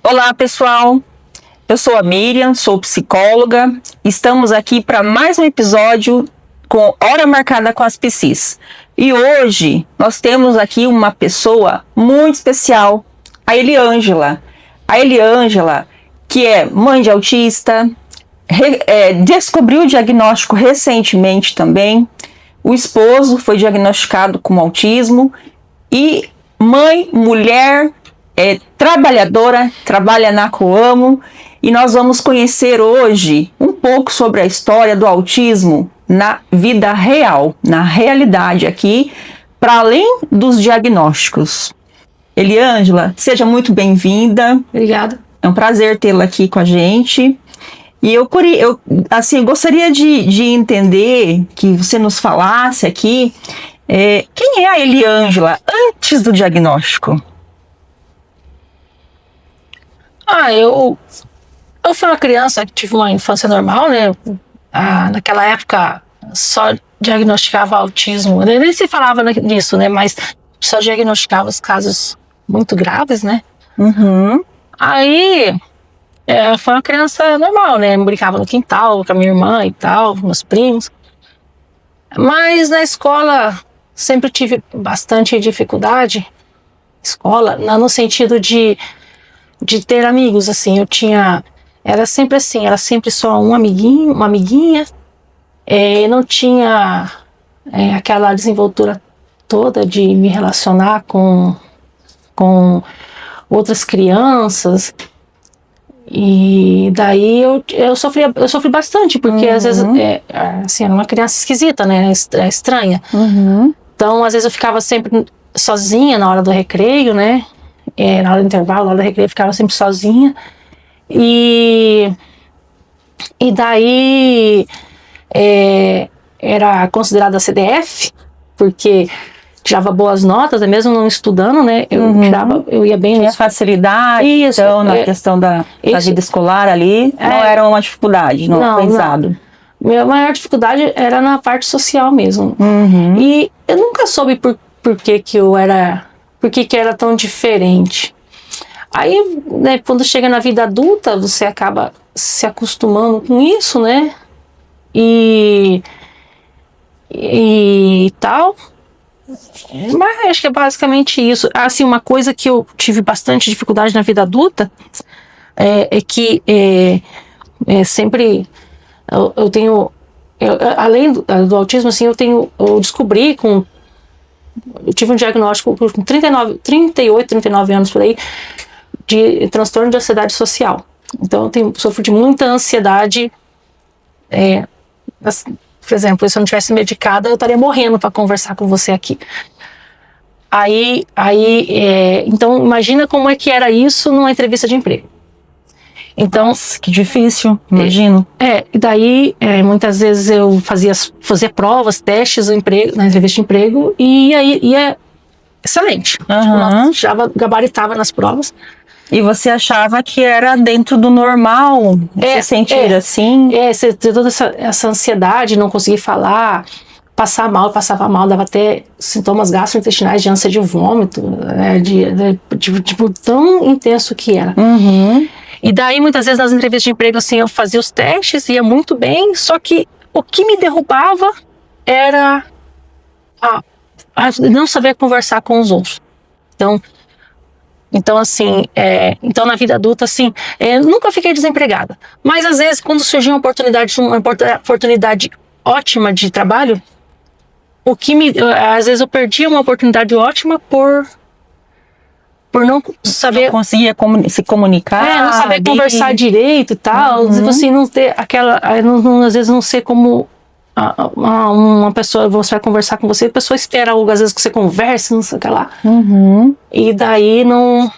Olá, pessoal. Eu sou a Miriam, sou psicóloga. Estamos aqui para mais um episódio com Hora Marcada com as Psis. E hoje nós temos aqui uma pessoa muito especial, a Eliângela. A Eliângela, que é mãe de autista, descobriu o diagnóstico recentemente também. O esposo foi diagnosticado com autismo e mãe, mulher, trabalhadora, trabalha na Coamo, e nós vamos conhecer hoje um pouco sobre a história do autismo na vida real, na realidade aqui, para além dos diagnósticos. Eliângela, seja muito bem-vinda. Obrigada. É um prazer tê-la aqui com a gente. E eu gostaria de entender, que você nos falasse aqui, quem é a Eliângela antes do diagnóstico? Eu fui uma criança que tive uma infância normal, né? Naquela época só diagnosticava autismo, nem se falava nisso, né? Mas só diagnosticava os casos muito graves, né? Uhum. Aí foi uma criança normal, né? Brincava no quintal com a minha irmã e tal, meus primos. Mas na escola sempre tive bastante dificuldade. No sentido de ter amigos, assim. Era sempre assim, era sempre só um amiguinho, uma amiguinha. Não tinha aquela desenvoltura toda de me relacionar com outras crianças. E daí eu sofri bastante, porque às vezes era uma criança esquisita, né? Estranha. Uhum. Então, às vezes eu ficava sempre sozinha na hora do recreio, né? Na hora do intervalo, na hora do recreio, eu ficava sempre sozinha. E daí era considerada CDF, porque tirava boas notas, mesmo não estudando, né? Eu ia bem. Tinha facilidade, isso, então, na questão da vida escolar ali, não era uma dificuldade, não aprendizado. Minha maior dificuldade era na parte social mesmo. Uhum. E eu nunca soube por que era tão diferente. Aí, né, quando chega na vida adulta, você acaba se acostumando com isso, né? E tal. Mas acho que é basicamente isso. Assim, uma coisa que eu tive bastante dificuldade na vida adulta é que sempre eu tenho, além do autismo, assim, eu descobri eu tive um diagnóstico com 38, 39 anos por aí, de transtorno de ansiedade social. Então eu sofro de muita ansiedade. Por exemplo, se eu não tivesse medicada, eu estaria morrendo para conversar com você aqui. Então imagina como é que era isso numa entrevista de emprego. Então, nossa, que difícil, imagino. E daí muitas vezes eu fazia provas, testes na entrevista de emprego, e aí ia excelente. Uhum. Gabaritava nas provas. E você achava que era dentro do normal se sentir assim? Você ter toda essa ansiedade, não conseguir falar, passava mal, dava até sintomas gastrointestinais de ânsia de vômito, né, tipo, tão intenso que era. Uhum. E daí, muitas vezes, nas entrevistas de emprego, assim, eu fazia os testes, ia muito bem, só que o que me derrubava era não saber conversar com os outros. Então assim, na vida adulta, assim, nunca fiquei desempregada. Mas, às vezes, quando surgia uma oportunidade ótima de trabalho, às vezes eu perdia uma oportunidade ótima por não saber... Não conseguia se comunicar. Não saber conversar direito e tal. Uhum. Assim, não ter aquela... às vezes não ser como uma pessoa, você vai conversar com você, a pessoa espera algo, às vezes, que você converse, não sei o que lá. Uhum. E daí não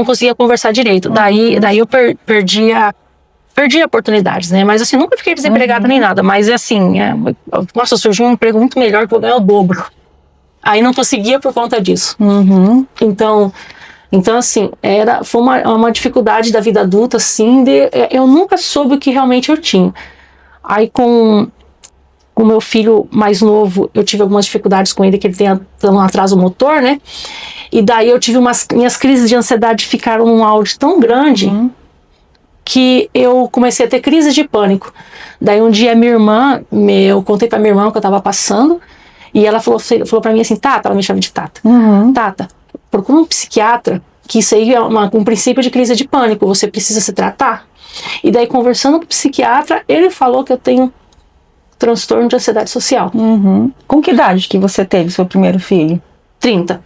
conseguia conversar direito. Uhum. Daí eu perdia oportunidades, né? Mas, assim, nunca fiquei desempregada nem nada. Mas, assim, nossa, surgiu um emprego muito melhor que eu vou ganhar o dobro. Aí não conseguia por conta disso. Uhum. Então, assim, foi uma dificuldade da vida adulta, assim, eu nunca soube o que realmente eu tinha. Aí, Com o meu filho mais novo, eu tive algumas dificuldades com ele, que ele tem um atraso motor, né? E daí eu tive minhas crises de ansiedade ficaram num auge tão grande que eu comecei a ter crises de pânico. Daí um dia eu contei pra minha irmã o que eu tava passando, e ela falou pra mim assim, Tata, ela me chama de Tata, Tata, procura um psiquiatra, que isso aí é um princípio de crise de pânico, você precisa se tratar. E daí, conversando com o psiquiatra, ele falou que eu tenho transtorno de ansiedade social. Com que idade que você teve seu primeiro filho? 30.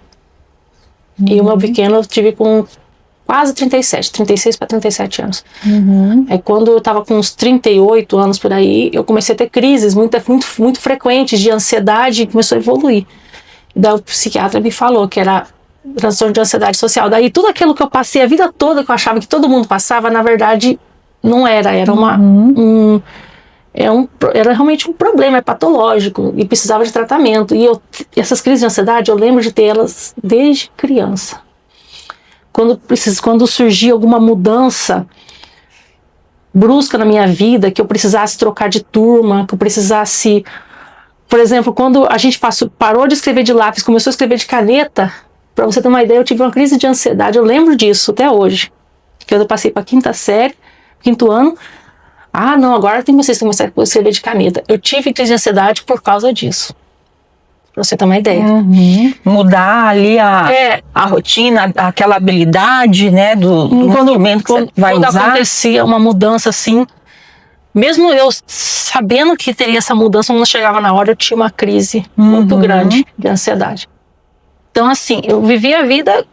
E o meu pequeno eu tive com quase 36 para 37 anos. Aí quando eu tava com uns 38 anos por aí, eu comecei a ter crises muito frequentes de ansiedade, e começou a evoluir. Daí o psiquiatra me falou que era transtorno de ansiedade social. Daí tudo aquilo que eu passei a vida toda, que eu achava que todo mundo passava, na verdade não era. Era era realmente um problema, patológico, e precisava de tratamento. E essas crises de ansiedade, eu lembro de ter elas desde criança. Quando surgia alguma mudança brusca na minha vida, que eu precisasse trocar de turma, que eu precisasse... Por exemplo, quando a gente parou de escrever de lápis, começou a escrever de caneta, para você ter uma ideia, eu tive uma crise de ansiedade, eu lembro disso até hoje. Quando eu passei para quinta série, quinto ano, não, agora vocês começar a escrever de caneta. Eu tive crise de ansiedade por causa disso. Pra você ter uma ideia. Mudar ali a rotina, aquela habilidade, né, do movimento que você vai usar. Quando acontecia uma mudança assim, mesmo eu sabendo que teria essa mudança, quando chegava na hora, eu tinha uma crise muito grande de ansiedade. Então, assim, eu vivi a vida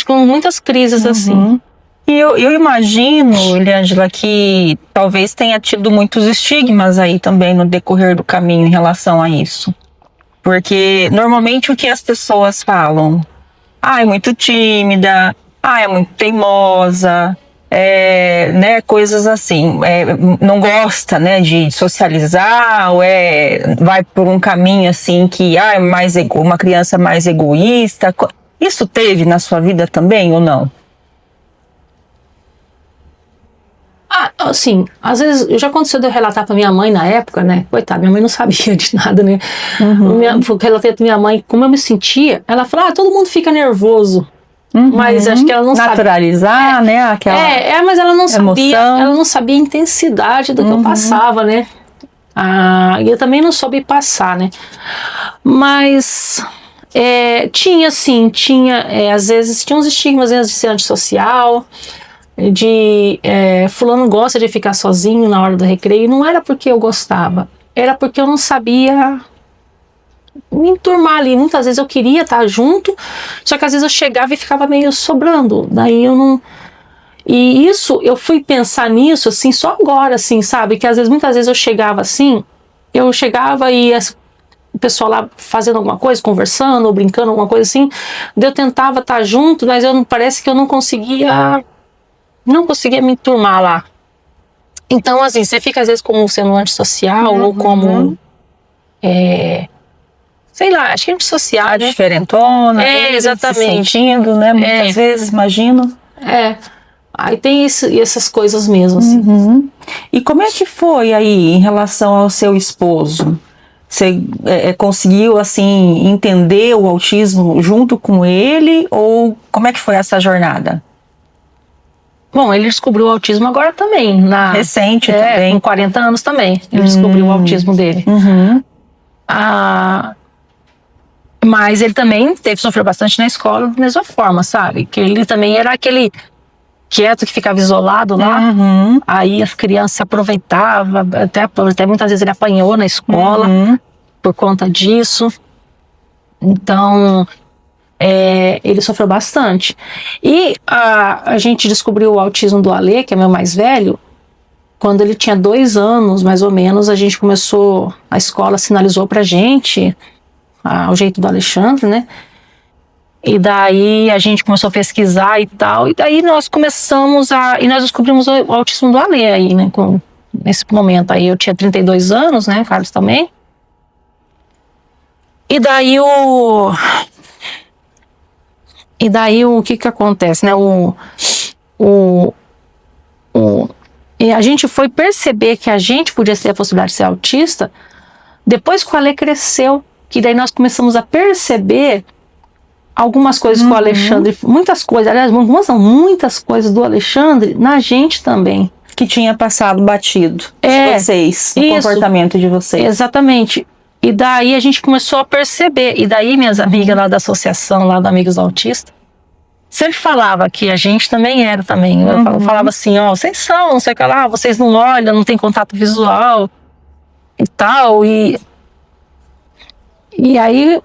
com muitas crises assim. E eu imagino, Eliângela, que talvez tenha tido muitos estigmas aí também no decorrer do caminho em relação a isso. Porque normalmente o que as pessoas falam? É muito tímida, é muito teimosa, né, coisas assim. Não gosta, né, de socializar, ou vai por um caminho assim que uma criança mais egoísta. Isso teve na sua vida também ou não? Assim, às vezes já aconteceu de eu relatar pra minha mãe na época, né? Coitada, minha mãe não sabia de nada, né? Eu relatei pra minha mãe como eu me sentia. Ela falou, todo mundo fica nervoso. Mas acho que ela não naturalizar, né? Aquela mas ela não emoção. Ela não sabia a intensidade do que eu passava, né? E eu também não soube passar, né? Mas tinha, às vezes, tinha uns estigmas de ser antissocial, fulano gosta de ficar sozinho na hora do recreio. Não era porque eu gostava, era porque eu não sabia me enturmar ali. Muitas vezes eu queria estar junto, só que às vezes eu chegava e ficava meio sobrando. Daí eu não... E isso, eu fui pensar nisso, assim, só agora, assim, sabe? Que muitas vezes eu chegava assim, e o pessoal lá fazendo alguma coisa, conversando ou brincando, alguma coisa assim, daí eu tentava estar junto, mas parece que eu não conseguia me enturmar lá. Então, assim, você fica às vezes como sendo antissocial, ou como sei lá, acho que antissocial, né? Diferentona, exatamente. Se sentindo, né? Muitas vezes, imagino. Aí tem essas coisas mesmo, assim. E como é que foi aí em relação ao seu esposo? Você conseguiu, assim, entender o autismo junto com ele? Ou como é que foi essa jornada? Bom, ele descobriu o autismo agora também. Recente também. Com 40 anos também. Ele descobriu o autismo dele. Mas ele também sofreu bastante na escola da mesma forma, sabe? Que ele também era aquele quieto que ficava isolado lá. Aí as crianças se aproveitavam, até muitas vezes ele apanhou na escola por conta disso. Então, ele sofreu bastante. E a gente descobriu o autismo do Alê, que é meu mais velho, quando ele tinha 2 anos, mais ou menos. A escola sinalizou pra gente o jeito do Alexandre, né? E daí a gente começou a pesquisar e tal, e daí nós descobrimos o autismo do Alê aí, né? Nesse momento aí eu tinha 32 anos, né? Carlos também. E daí o que acontece, né? E a gente foi perceber que a gente podia ter a possibilidade de ser autista Depois que o Ale cresceu, que daí nós começamos a perceber algumas coisas com o Alexandre, muitas coisas, aliás, muitas coisas do Alexandre na gente também. Que tinha passado batido vocês, o comportamento de vocês. Exatamente. E daí a gente começou a perceber. E daí minhas amigas lá da associação, lá do Amigos Autistas, sempre falava que a gente também era também. Eu falava assim, ó, vocês são, não sei o que lá, vocês não olham, não tem contato visual e tal. E aí,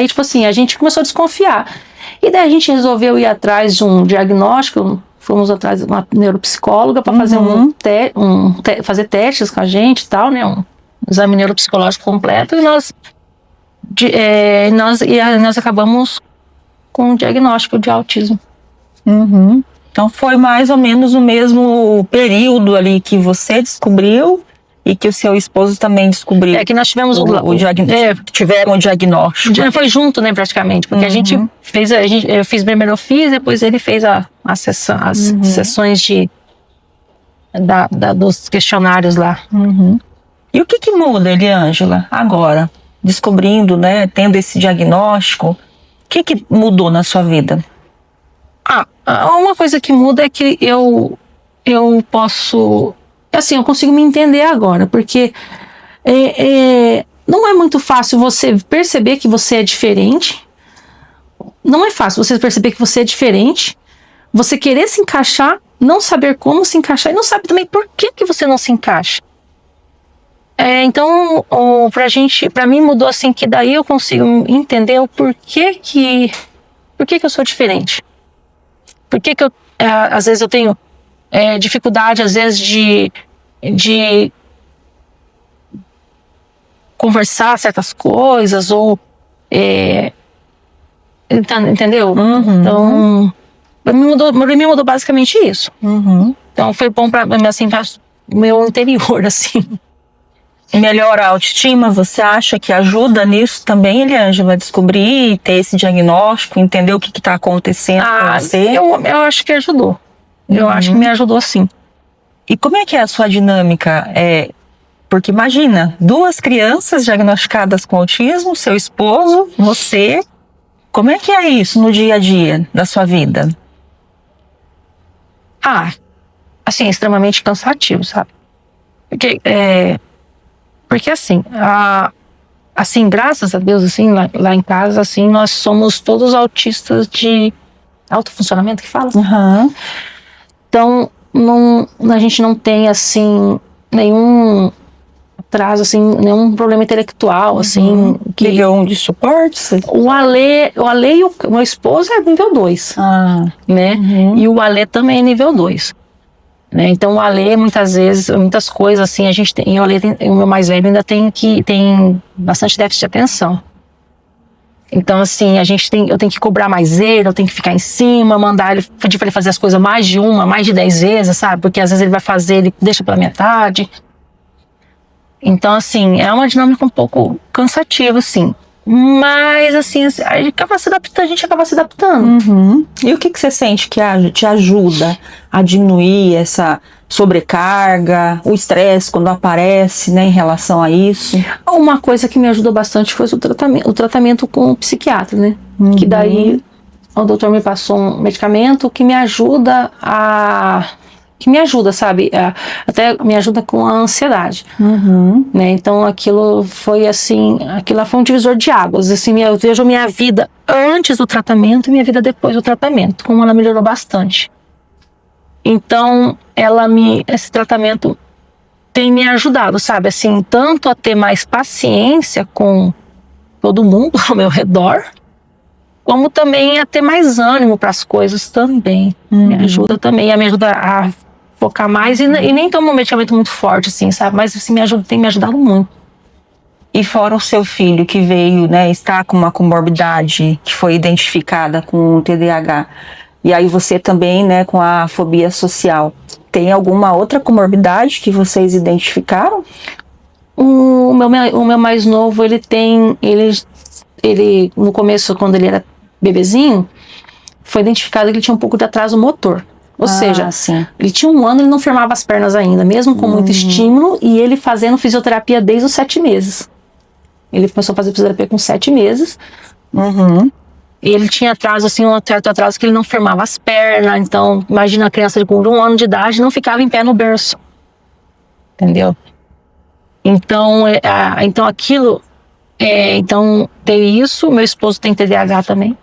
tipo assim, a gente começou a desconfiar. E daí a gente resolveu ir atrás de um diagnóstico. Fomos atrás de uma neuropsicóloga para fazer fazer testes com a gente e tal, né? Um exame neuropsicológico completo. E nós acabamos com um diagnóstico de autismo. Então foi mais ou menos o mesmo período ali que você descobriu e que o seu esposo também descobriu. É que nós tivemos tiveram o diagnóstico. Foi junto, né, praticamente, porque a gente fez, eu fiz primeiro, depois ele fez as sessões dos questionários lá. E o que muda, Eliângela, agora, descobrindo, né, tendo esse diagnóstico, o que mudou na sua vida? Uma coisa que muda é que eu posso, assim, eu consigo me entender agora, porque não é muito fácil você perceber que você é diferente. Não é fácil você perceber que você é diferente, você querer se encaixar, não saber como se encaixar e não sabe também por que você não se encaixa. Então, pra mim mudou assim, que daí eu consigo entender o porquê que eu sou diferente. Por que eu, às vezes eu tenho dificuldade, às vezes, de conversar certas coisas, ou entendeu? Então, pra mim mudou basicamente isso. Então foi bom pra o meu interior, assim. Melhora a autoestima, você acha que ajuda nisso também, Eliângela, a descobrir, ter esse diagnóstico, entender o que está acontecendo com você? Eu acho que ajudou. Eu acho que me ajudou, sim. E como é que é a sua dinâmica? Porque imagina, 2 crianças diagnosticadas com autismo, seu esposo, você. Como é que é isso no dia a dia da sua vida? Assim, é extremamente cansativo, sabe? Porque assim, assim, graças a Deus, assim, lá em casa, assim, nós somos todos autistas de alto funcionamento, que fala? Então, a gente não tem, assim, nenhum atraso, assim, nenhum problema intelectual, assim. Nível 1 de suporte? O Ale e o meu esposo é nível 2, né? E o Ale também é nível 2. Né? Então o Ale, muitas vezes, muitas coisas assim, a gente tem, o meu mais velho ainda tem bastante déficit de atenção. Então assim, eu tenho que cobrar mais ele, eu tenho que ficar em cima, pedir para ele fazer as coisas mais de 10 vezes, sabe? Porque às vezes ele vai fazer, ele deixa pela metade. Então assim, é uma dinâmica um pouco cansativa, assim. Mas assim, a gente acaba se adaptando. E o que você sente que te ajuda a diminuir essa sobrecarga, o estresse quando aparece, né, em relação a isso? Uma coisa que me ajudou bastante foi o tratamento com o psiquiatra, né? Que daí o doutor me passou um medicamento que me ajuda, sabe? Até me ajuda com a ansiedade. Né? Então aquilo foi assim, aquilo foi um divisor de águas. Assim, eu vejo minha vida antes do tratamento e minha vida depois do tratamento, como ela melhorou bastante. Então esse tratamento tem me ajudado, sabe? Assim, tanto a ter mais paciência com todo mundo ao meu redor, como também a ter mais ânimo para as coisas também. Me ajuda também, me ajuda a focar mais e nem tomo um medicamento muito forte, assim, sabe? Mas assim, tem me ajudado muito. E fora o seu filho que veio, né, está com uma comorbidade que foi identificada com o TDAH, e aí você também, né, com a fobia social, tem alguma outra comorbidade que vocês identificaram? O meu mais novo, ele no começo, quando ele era bebezinho, foi identificado que ele tinha um pouco de atraso motor. Ou seja, sim. ele tinha 1 ano, ele não firmava as pernas ainda, mesmo com muito estímulo, e ele fazendo fisioterapia desde os 7 meses. Ele começou a fazer fisioterapia com 7 meses. E ele tinha atraso, assim, um certo atraso que ele não firmava as pernas. Então, imagina a criança com 1 ano de idade não ficava em pé no berço. Entendeu? Então, então aquilo... então, tem isso. Meu esposo tem TDAH também.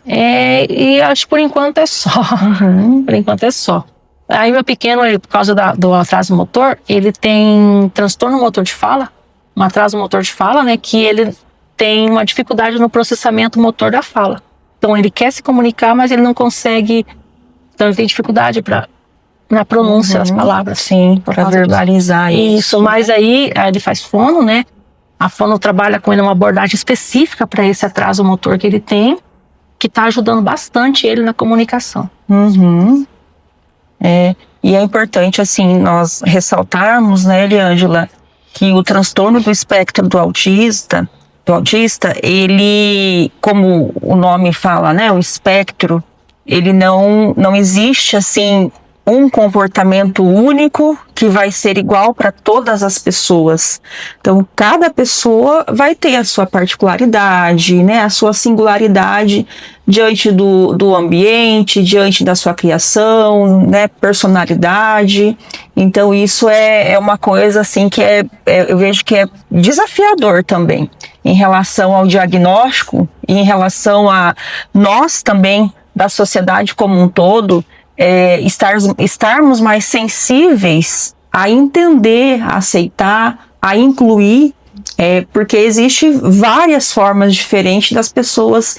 E acho que por enquanto é só. Por enquanto é só. Aí meu pequeno, ele, por causa do atraso motor, ele tem transtorno motor de fala, um atraso motor de fala, né? Que ele tem uma dificuldade no processamento motor da fala. Então ele quer se comunicar, mas ele não consegue. Então ele tem dificuldade na pronúncia das palavras. Sim, para verbalizar isso. Mas aí ele faz fono, né? A fono trabalha com ele uma abordagem específica para esse atraso motor que ele tem, que está ajudando bastante ele na comunicação. E é importante, assim, nós ressaltarmos, né, Eliângela, que o transtorno do espectro do autista, ele, como o nome fala, né, o espectro, ele não existe, assim, um comportamento único que vai ser igual para todas as pessoas. Então, cada pessoa vai ter a sua particularidade, né, a sua singularidade diante do ambiente, diante da sua criação, né, personalidade. Então, isso é uma coisa, assim, que eu vejo que é desafiador também, em relação ao diagnóstico e em relação a nós também, da sociedade como um todo, estarmos mais sensíveis a entender, a aceitar, a incluir, porque existe várias formas diferentes das pessoas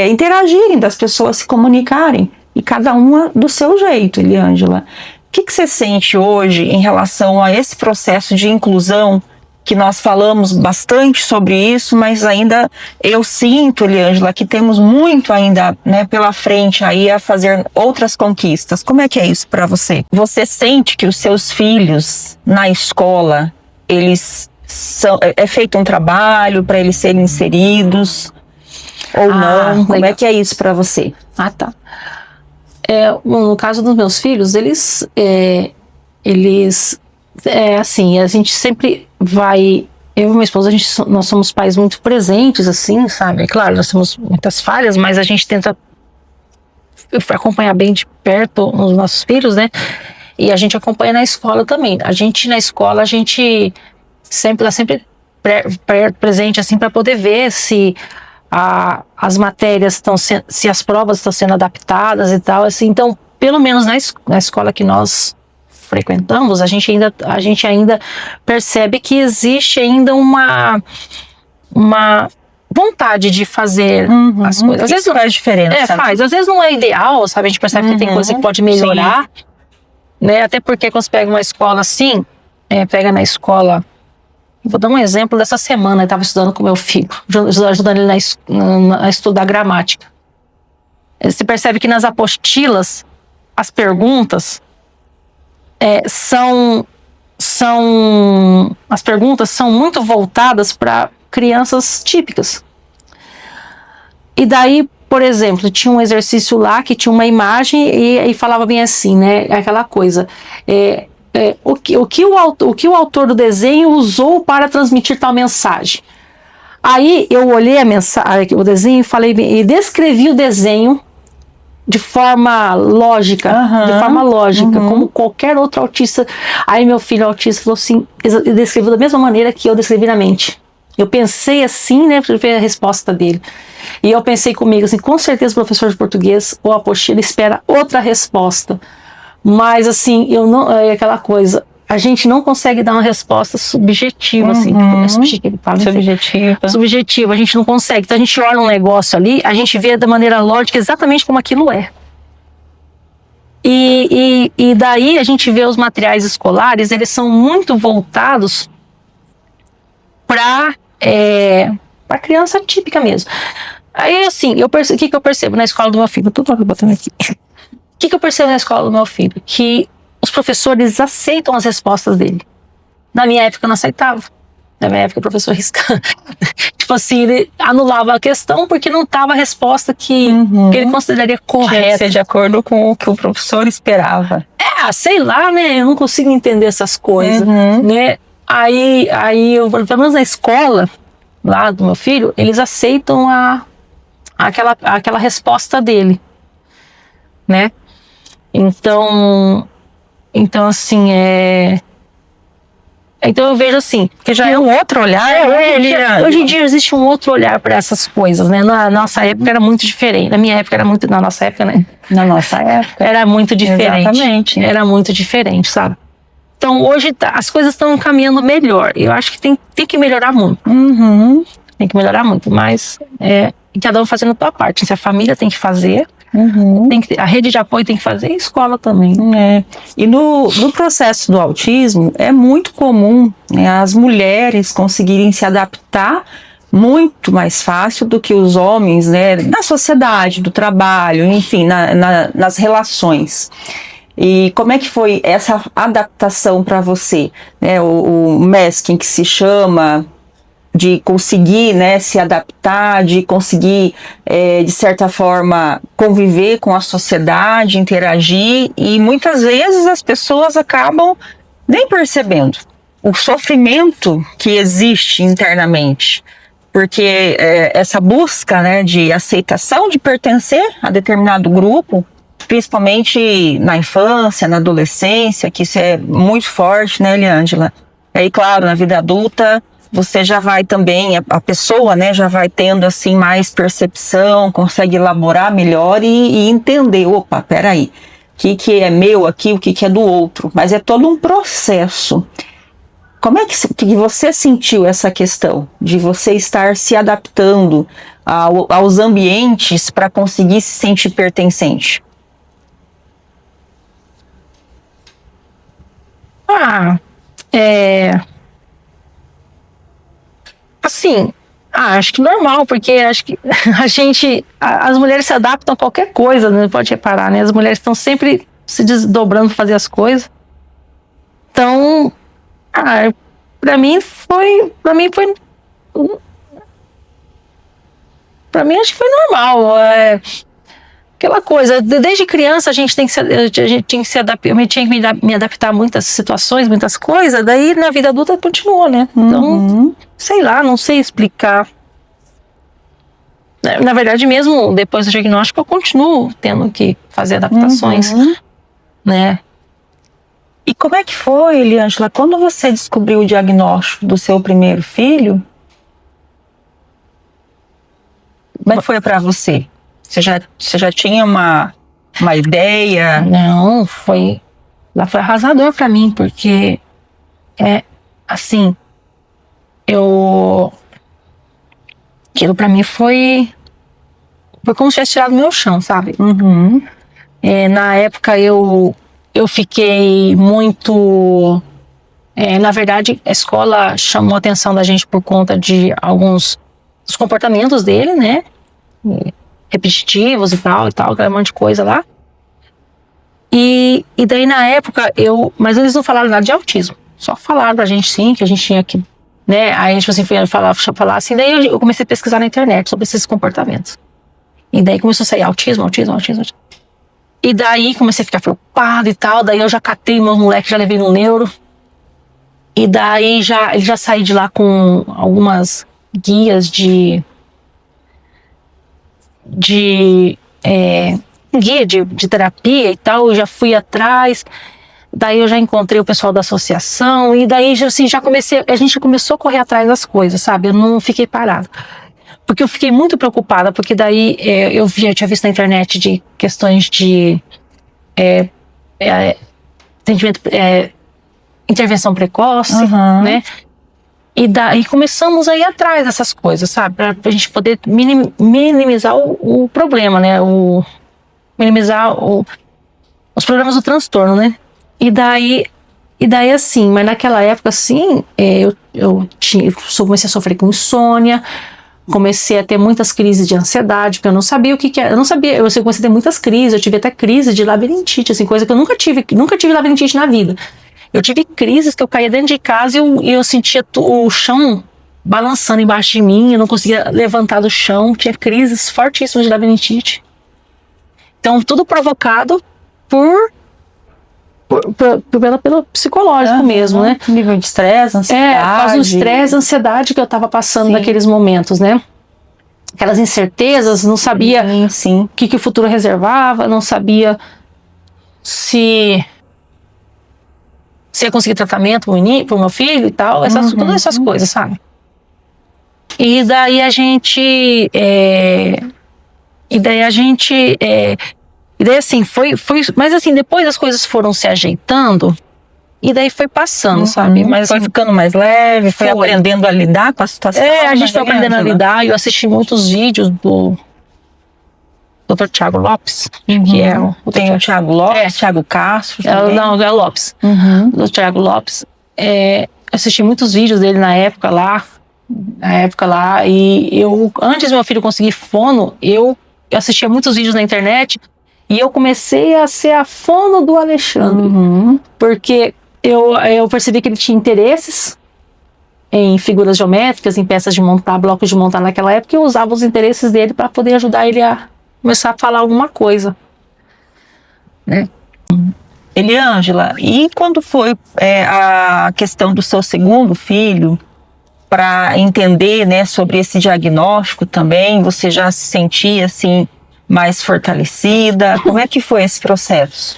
interagirem, das pessoas se comunicarem, e cada uma do seu jeito, Eliângela. O que você sente hoje em relação a esse processo de inclusão, que nós falamos bastante sobre isso, mas ainda eu sinto, Eliângela, que temos muito ainda, né, pela frente aí a fazer outras conquistas. Como é que é isso para você? Você sente que os seus filhos na escola, é feito um trabalho para eles serem inseridos ou não? Como é que é isso para você? Tá. No caso dos meus filhos, eles assim, a gente sempre vai... Eu e minha esposa, nós somos pais muito presentes, assim, sabe? Claro, nós temos muitas falhas, mas a gente tenta acompanhar bem de perto os nossos filhos, né? E a gente acompanha na escola também. Na escola, a gente sempre está sempre presente, assim, para poder ver se as matérias se as provas estão sendo adaptadas e tal, assim. Então, pelo menos na escola que nós frequentamos, a gente ainda percebe que existe ainda uma vontade de fazer as coisas. Às vezes não faz diferença. Faz. Às vezes não é ideal, sabe? A gente percebe que tem coisa que pode melhorar, né? Até porque quando você pega uma escola assim, pega na escola... Vou dar um exemplo dessa semana. Eu estava estudando com meu filho, ajudando ele a estudar gramática. Você percebe que nas apostilas, as perguntas... as perguntas são muito voltadas para crianças típicas. E daí, por exemplo, tinha um exercício lá que tinha uma imagem e falava bem assim, né? Aquela coisa. O que o autor do desenho usou para transmitir tal mensagem? Aí eu olhei o desenho e descrevi o desenho de forma lógica, como qualquer outro autista. Aí meu filho autista falou assim, descreveu da mesma maneira que eu descrevi na mente. Eu pensei assim, né, para ver a resposta dele. E eu pensei comigo assim, com certeza o professor de português ou apostila espera outra resposta. Mas assim, aquela coisa, a gente não consegue dar uma resposta subjetiva, assim, subjetiva, a gente não consegue. Então a gente olha um negócio ali, a gente vê da maneira lógica exatamente como aquilo é. E daí a gente vê os materiais escolares, eles são muito voltados para criança típica mesmo. Aí assim, o que eu percebo na escola do meu filho? Tudo que eu botando aqui. O que eu percebo na escola do meu filho? Que os professores aceitam as respostas dele. Na minha época eu não aceitava. Na minha época, o professor riscava. Tipo assim, ele anulava a questão porque não estava a resposta que ele consideraria correta. Tinha que ser de acordo com o que o professor esperava. Sei lá, né? Eu não consigo entender essas coisas, né? Aí eu, pelo menos na escola, lá do meu filho, eles aceitam aquela resposta dele, né? Então assim, então eu vejo assim, que já é um outro olhar. Hoje em dia existe um outro olhar para essas coisas, né? Na nossa época era muito diferente. Na minha época era muito. Na nossa época, né? Na nossa época. Era muito diferente. Exatamente. Era muito diferente, sabe? Então hoje as coisas estão caminhando melhor. Eu acho que tem que melhorar muito. Tem que melhorar muito, mas cada um fazendo a sua parte. Se a família tem que fazer. A rede de apoio tem que fazer e a escola também. E no processo do autismo é muito comum, né, as mulheres conseguirem se adaptar muito mais fácil do que os homens, né, na sociedade, do trabalho, enfim, nas relações. E como é que foi essa adaptação para você? Né, o masking, que se chama, de conseguir, né, se adaptar, de conseguir, de certa forma, conviver com a sociedade, interagir, e muitas vezes as pessoas acabam nem percebendo o sofrimento que existe internamente, porque essa busca, né, de aceitação, de pertencer a determinado grupo, principalmente na infância, na adolescência, que isso é muito forte, né, Eliângela? E aí, claro, na vida adulta, você já vai também, a pessoa, né, já vai tendo assim mais percepção, consegue elaborar melhor e entender, opa, peraí, o que é meu aqui, o que é do outro, mas é todo um processo. Como é que você sentiu essa questão de você estar se adaptando aos ambientes para conseguir se sentir pertencente? Assim, acho que normal, porque acho que as mulheres se adaptam a qualquer coisa, né? Pode reparar, né? As mulheres estão sempre se desdobrando para fazer as coisas. Então, para mim acho que foi normal. Aquela coisa, desde criança a gente tinha que se adaptar, eu tinha que me adaptar a muitas situações, muitas coisas, daí na vida adulta continua, né? Então, sei lá, não sei explicar. Na verdade, mesmo depois do diagnóstico, eu continuo tendo que fazer adaptações, né? E como é que foi, Eliângela, quando você descobriu o diagnóstico do seu primeiro filho? Como é que foi para você? Você já tinha uma ideia? Não, foi arrasador para mim, porque assim, aquilo para mim foi como se tivesse tirado do meu chão, sabe? Na época eu fiquei muito, na verdade a escola chamou a atenção da gente por conta de alguns dos comportamentos dele, né? Repetitivos e tal, aquele monte de coisa lá. E daí na época mas eles não falaram nada de autismo, só falaram pra gente sim, que a gente tinha que, né, aí a gente assim, foi falar assim, daí eu comecei a pesquisar na internet sobre esses comportamentos. E daí começou a sair autismo. E daí comecei a ficar preocupada e tal, daí eu já catei meus moleques, já levei no neuro. E daí ele já saí de lá com algumas guias de guia de terapia e tal, eu já fui atrás, daí eu já encontrei o pessoal da associação, e daí assim, a gente começou a correr atrás das coisas, sabe? Eu não fiquei parada, porque eu fiquei muito preocupada, porque daí eu tinha visto na internet de questões de atendimento, intervenção precoce, né? E daí começamos a ir atrás dessas coisas, sabe? Pra gente poder minimizar o problema, né? Minimizar os problemas do transtorno, né? E daí assim, mas naquela época, assim, eu comecei a sofrer com insônia, comecei a ter muitas crises de ansiedade, porque eu não sabia o que era. Eu comecei a ter muitas crises, eu tive até crise de labirintite, assim, coisa que eu nunca tive labirintite na vida. Eu tive crises que eu caía dentro de casa e eu sentia o chão balançando embaixo de mim, eu não conseguia levantar do chão, tinha crises fortíssimas de labirintite. Então, tudo provocado pelo psicológico mesmo, né? Nível de estresse, ansiedade. Por causa do estresse, ansiedade que eu tava passando naqueles momentos, né? Aquelas incertezas, não sabia sim. o que o futuro reservava, não sabia se ia conseguir tratamento pro meu filho e tal, todas essas coisas, sabe? E daí a gente... assim, foi... Mas assim, depois as coisas foram se ajeitando e daí foi passando, sabe? Mas foi assim, ficando mais leve, foi aprendendo a lidar com a situação. A gente foi aprendendo a lidar. Eu assisti muitos vídeos do Dr. Thiago Lopes, que é tem o Thiago Lopes, Thiago Castro também. Não, é o Lopes. Do Thiago Lopes. Assisti muitos vídeos dele na época lá, e eu, antes do meu filho conseguir fono, eu assistia muitos vídeos na internet e eu comecei a ser a fono do Alexandre, porque eu percebi que ele tinha interesses em figuras geométricas, em peças de montar, blocos de montar naquela época, e eu usava os interesses dele para poder ajudar ele a começar a falar alguma coisa, né? Eliângela, e quando foi a questão do seu segundo filho, para entender, né, sobre esse diagnóstico também, você já se sentia assim mais fortalecida? Como é que foi esse processo?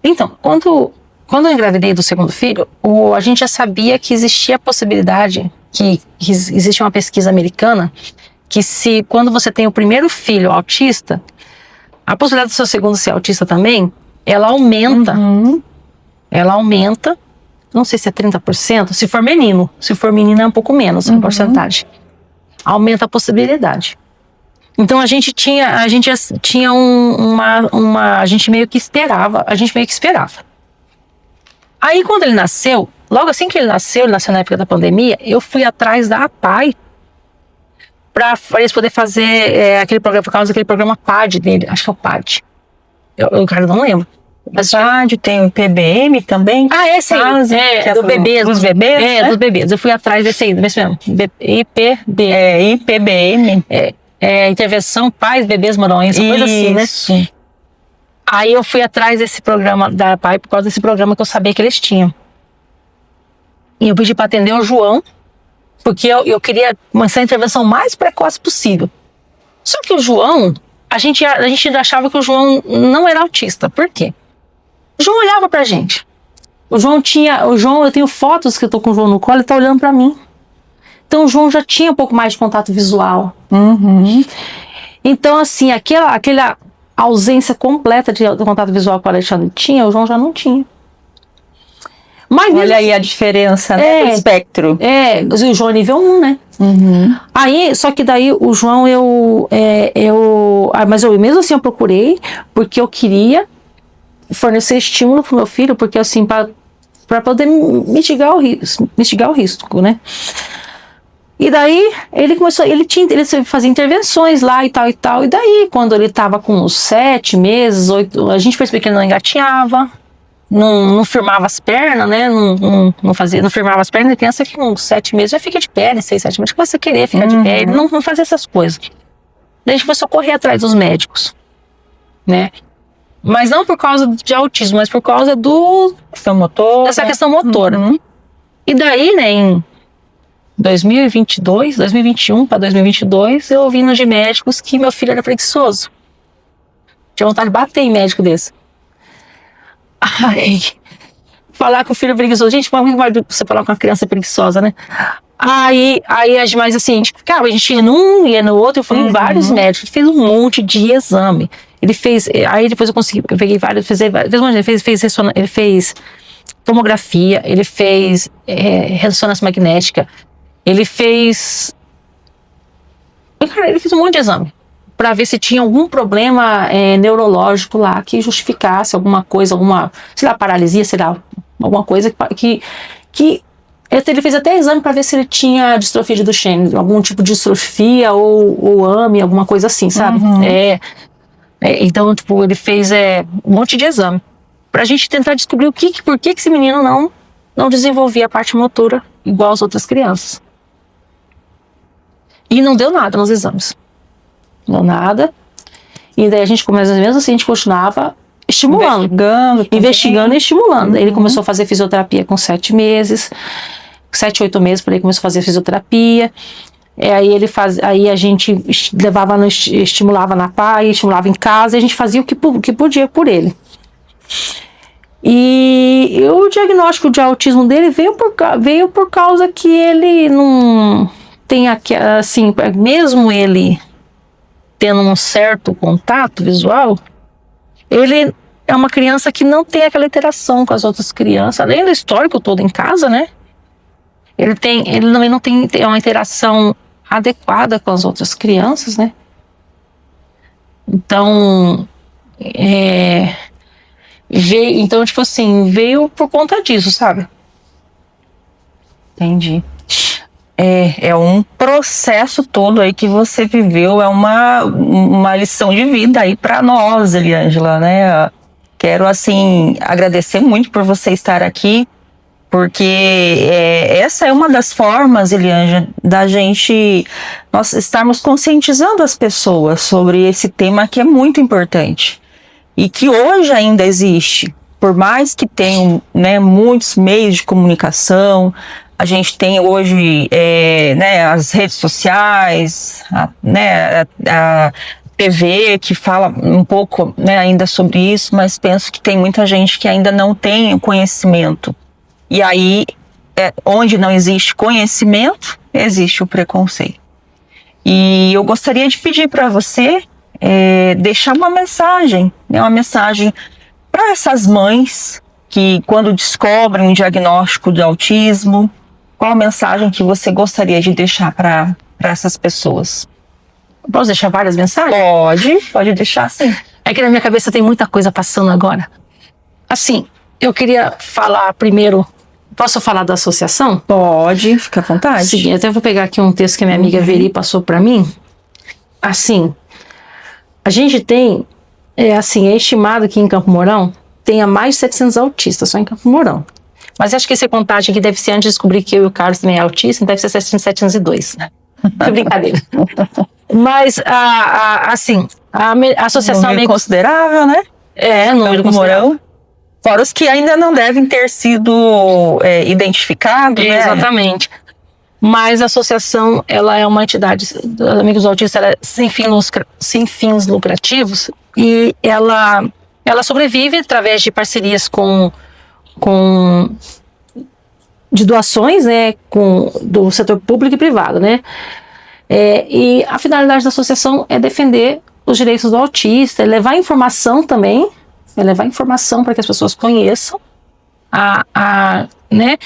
Então, quando eu engravidei do segundo filho, a gente já sabia que existia a possibilidade, que existe uma pesquisa americana, que quando você tem o primeiro filho autista, a possibilidade do seu segundo ser autista também, ela aumenta. Ela aumenta, não sei se é 30%, se for menino. Se for menina é um pouco menos a porcentagem. Aumenta a possibilidade. Então a gente meio que esperava. Aí quando ele nasceu, logo assim que ele nasceu na época da pandemia, eu fui atrás da APAE para eles poderem fazer aquele programa, por causa daquele programa PAD dele, acho que é o PAD. Eu cara, não lembro. Mas tem o IPBM também? Esse aí. Do bebês. Dos bebês? Dos bebês. Eu fui atrás desse aí, desse mesmo. IPBM. Intervenção Pais, Bebês, Morões, coisa assim, né? Aí eu fui atrás desse programa da PAI por causa desse programa que eu sabia que eles tinham. E eu pedi para atender o João, porque eu queria começar a intervenção mais precoce possível. Só que o João, a gente ainda achava que o João não era autista. Por quê? O João olhava pra gente. Eu tenho fotos que eu tô com o João no colo, ele tá olhando pra mim. Então o João já tinha um pouco mais de contato visual. Então assim, aquela ausência completa de contato visual que o Alexandre tinha, o João já não tinha. Mas olha aí a diferença, né, do espectro. O João é nível 1, né? Aí, só que daí o João, mas mesmo assim eu procurei, porque eu queria fornecer estímulo pro meu filho, porque assim, para poder mitigar o risco, né? E daí ele fazia intervenções lá e tal, e daí quando ele tava com uns 7 meses, 8, a gente percebeu que ele não engatinhava, não firmava as pernas, né? Não firmava as pernas. E criança que com 7 meses já fica de pé, né? 6, 7 meses, começa a querer ficar de pé, ele não fazia essas coisas. Daí a gente começou a correr atrás dos médicos, né? Mas não por causa de autismo, mas por causa dessa questão motora. E daí, né, em 2021 para 2022, eu ouvi de médicos que meu filho era preguiçoso. Tinha vontade de bater em médico desse. Falar com o filho preguiçoso. Gente, como vai você falar com uma criança preguiçosa, né? Mas assim, a gente ia num, ia no outro, eu fui em vários médicos, ele fez um monte de exame. Ele fez, aí depois eu peguei vários, ele fez tomografia, ele fez ressonância magnética, ele fez um monte de exame para ver se tinha algum problema neurológico lá que justificasse alguma coisa, sei lá, paralisia, sei lá, alguma coisa que ele fez até exame para ver se ele tinha distrofia de Duchenne, algum tipo de distrofia ou AME, alguma coisa assim, sabe? Então, tipo, ele fez um monte de exame pra gente tentar descobrir por que esse menino não desenvolvia a parte motora igual as outras crianças. E não deu nada nos exames. Não deu nada. E daí a gente começa, mesmo assim, a gente continuava estimulando. Investigando e estimulando. Ele começou a fazer fisioterapia com 7 meses. 7, 8 meses, por aí começou a fazer fisioterapia. Aí a gente levava, estimulava na PAI, estimulava em casa, e a gente fazia o que podia por ele. E o diagnóstico de autismo dele veio por causa que ele não tem, assim, mesmo ele tendo um certo contato visual, ele é uma criança que não tem aquela interação com as outras crianças, além do histórico todo em casa, né? Ele também não tem uma interação adequada com as outras crianças, né? Então, veio por conta disso, sabe? Entendi. É um processo todo aí que você viveu, é uma lição de vida aí para nós, Eliângela, né? Quero, assim, agradecer muito por você estar aqui, porque essa é uma das formas, Eliângela, nós estarmos conscientizando as pessoas sobre esse tema que é muito importante e que hoje ainda existe, por mais que tenham, né, muitos meios de comunicação. A gente tem hoje as redes sociais, a TV que fala um pouco, né, ainda sobre isso, mas penso que tem muita gente que ainda não tem conhecimento. E aí, onde não existe conhecimento, existe o preconceito. E eu gostaria de pedir para você deixar uma mensagem para essas mães que, quando descobrem um diagnóstico de autismo, qual a mensagem que você gostaria de deixar para essas pessoas? Posso deixar várias mensagens? Pode deixar, sim. É que na minha cabeça tem muita coisa passando agora. Assim, eu queria falar primeiro. Posso falar da associação? Pode, fica à vontade. Sim, até vou pegar aqui um texto que a minha amiga Veri passou para mim. Assim, a gente tem, é estimado que em Campo Mourão tenha mais de 700 autistas só em Campo Mourão. Mas acho que essa contagem aqui deve ser antes de descobrir que eu e o Carlos também é autista, deve ser 702. É brincadeira. Mas, assim, a associação... Número considerável, né? Número considerável. Fora os que ainda não devem ter sido identificados, né? Exatamente. Mas a associação, ela é uma entidade dos Amigos do Autista, ela é sem fins lucrativos, e ela sobrevive através de parcerias de doações, né, do setor público e privado, né? E a finalidade da associação é defender os direitos do autista, levar informação também, levar informação para que as pessoas conheçam, né,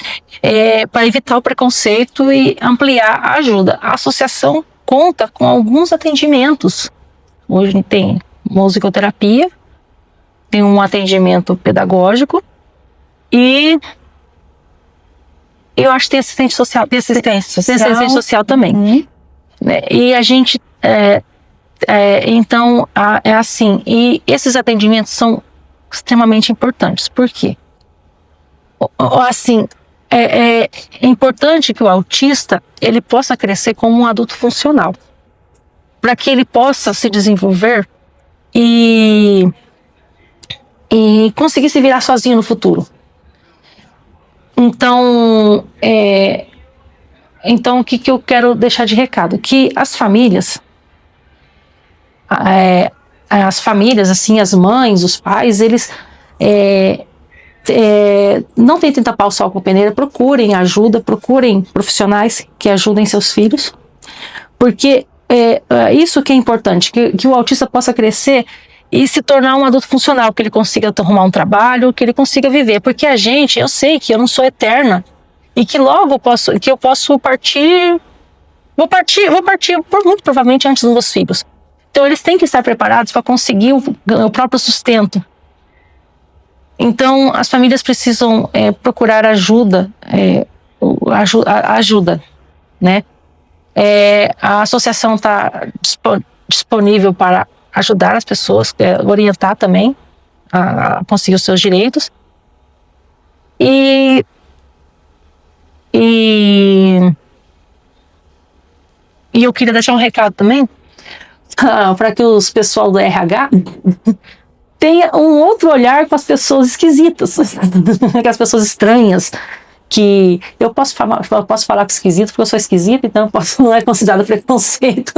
para evitar o preconceito e ampliar a ajuda. A associação conta com alguns atendimentos. Hoje tem musicoterapia, tem um atendimento pedagógico e eu acho que tem assistente social. Tem assistência social também. Né? E a gente então é assim, e esses atendimentos são extremamente importantes. Por quê? Assim, é importante que o autista ele possa crescer como um adulto funcional, para que ele possa se desenvolver e conseguir se virar sozinho no futuro. Então, o que eu quero deixar de recado? Que as famílias, assim, as mães, os pais, eles não tentem tapar o sol com a peneira, procurem ajuda, procurem profissionais que ajudem seus filhos, porque isso que é importante, que o autista possa crescer e se tornar um adulto funcional, que ele consiga arrumar um trabalho, que ele consiga viver, porque eu sei que eu não sou eterna e que logo eu posso partir, vou partir muito provavelmente antes dos meus filhos. Então eles têm que estar preparados para conseguir o próprio sustento. Então as famílias precisam procurar ajuda, né? A associação está disponível para ajudar as pessoas, orientar também a conseguir os seus direitos. E eu queria deixar um recado também para que os pessoal do RH tenha um outro olhar com as pessoas esquisitas, com as pessoas estranhas, que eu posso falar que esquisito porque eu sou esquisita, então não é considerado preconceito.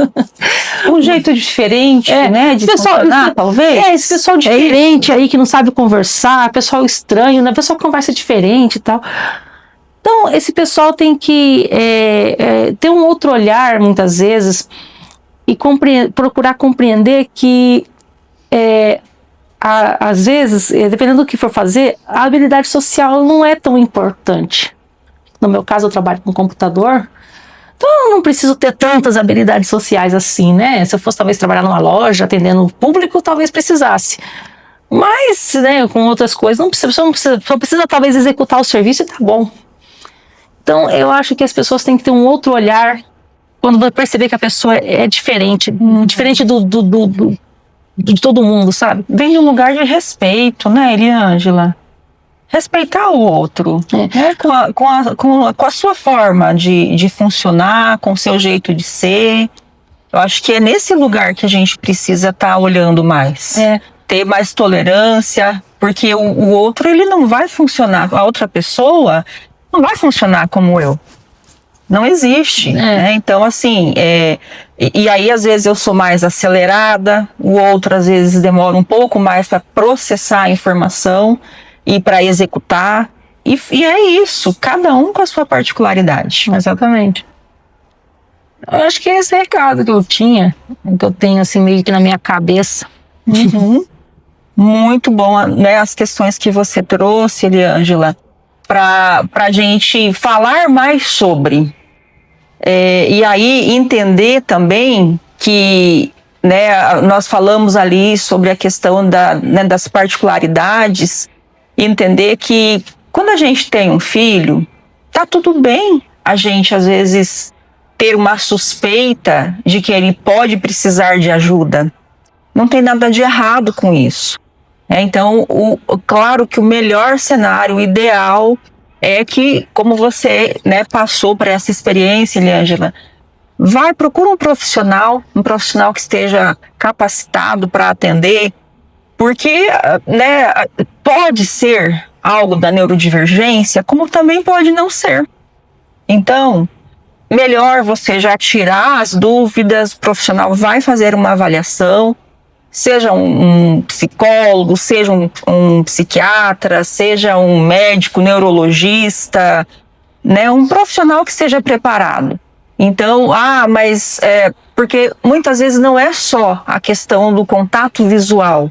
Um jeito diferente, né, de funcionar, talvez? Esse pessoal diferente aí que não sabe conversar, pessoal estranho, né, pessoal que conversa diferente e tal. Então, esse pessoal tem que ter um outro olhar, muitas vezes, e procurar compreender que, às vezes, dependendo do que for fazer, a habilidade social não é tão importante. No meu caso, eu trabalho com computador, então eu não preciso ter tantas habilidades sociais assim, né? Se eu fosse, talvez, trabalhar numa loja, atendendo o público, talvez precisasse. Mas, né, com outras coisas, só precisa, talvez, executar o serviço e tá bom. Então, eu acho que as pessoas têm que ter um outro olhar quando vai perceber que a pessoa é diferente, diferente de todo mundo, sabe? Vem de um lugar de respeito, né, Eliângela? Respeitar o outro, né? Com a sua forma de funcionar, com o seu jeito de ser. Eu acho que é nesse lugar que a gente precisa estar olhando mais. Ter mais tolerância, porque o outro, ele não vai funcionar, a outra pessoa não vai funcionar como eu. Não existe, né? Então, assim, e aí às vezes eu sou mais acelerada, o outro às vezes demora um pouco mais para processar a informação e para executar, e é isso, cada um com a sua particularidade. Exatamente. Eu acho que esse recado que eu tinha, que eu tenho assim meio que na minha cabeça. Muito bom, né, as questões que você trouxe, Eliângela, para a gente falar mais sobre. E aí entender também que, né, nós falamos ali sobre a questão das particularidades, e entender que quando a gente tem um filho, tá tudo bem a gente às vezes ter uma suspeita de que ele pode precisar de ajuda. Não tem nada de errado com isso. Então, claro que o melhor cenário, o ideal, é que, como você, né, passou por essa experiência, Eliângela, procura um profissional que esteja capacitado para atender, porque, né, pode ser algo da neurodivergência, como também pode não ser. Então, melhor você já tirar as dúvidas, o profissional vai fazer uma avaliação, seja um psicólogo, seja um psiquiatra, seja um médico, neurologista, né, um profissional que esteja preparado. Então, mas porque muitas vezes não é só a questão do contato visual.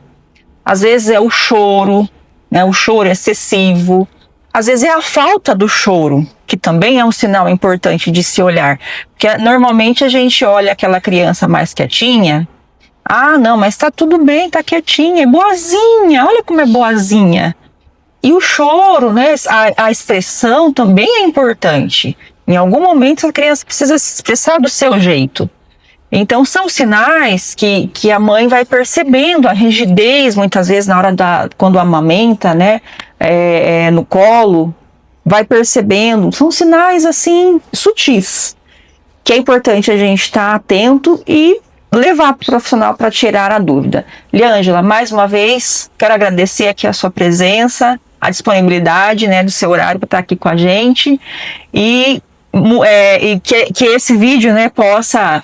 Às vezes é o choro, né, o choro excessivo. Às vezes é a falta do choro, que também é um sinal importante de se olhar. Porque normalmente a gente olha aquela criança mais quietinha, não, mas tá tudo bem, tá quietinha, é boazinha, olha como é boazinha. E o choro, né, a expressão também é importante. Em algum momento a criança precisa se expressar do seu jeito. Então são sinais que a mãe vai percebendo, a rigidez muitas vezes na hora quando amamenta, né, no colo, vai percebendo. São sinais assim sutis, que é importante a gente estar atento e levar para o profissional para tirar a dúvida. Eliângela, mais uma vez, quero agradecer aqui a sua presença, a disponibilidade, né, do seu horário para estar aqui com a gente, e que esse vídeo, né, possa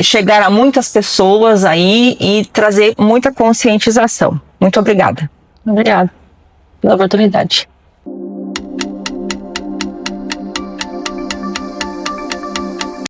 chegar a muitas pessoas aí e trazer muita conscientização. Muito obrigada. Obrigada pela oportunidade.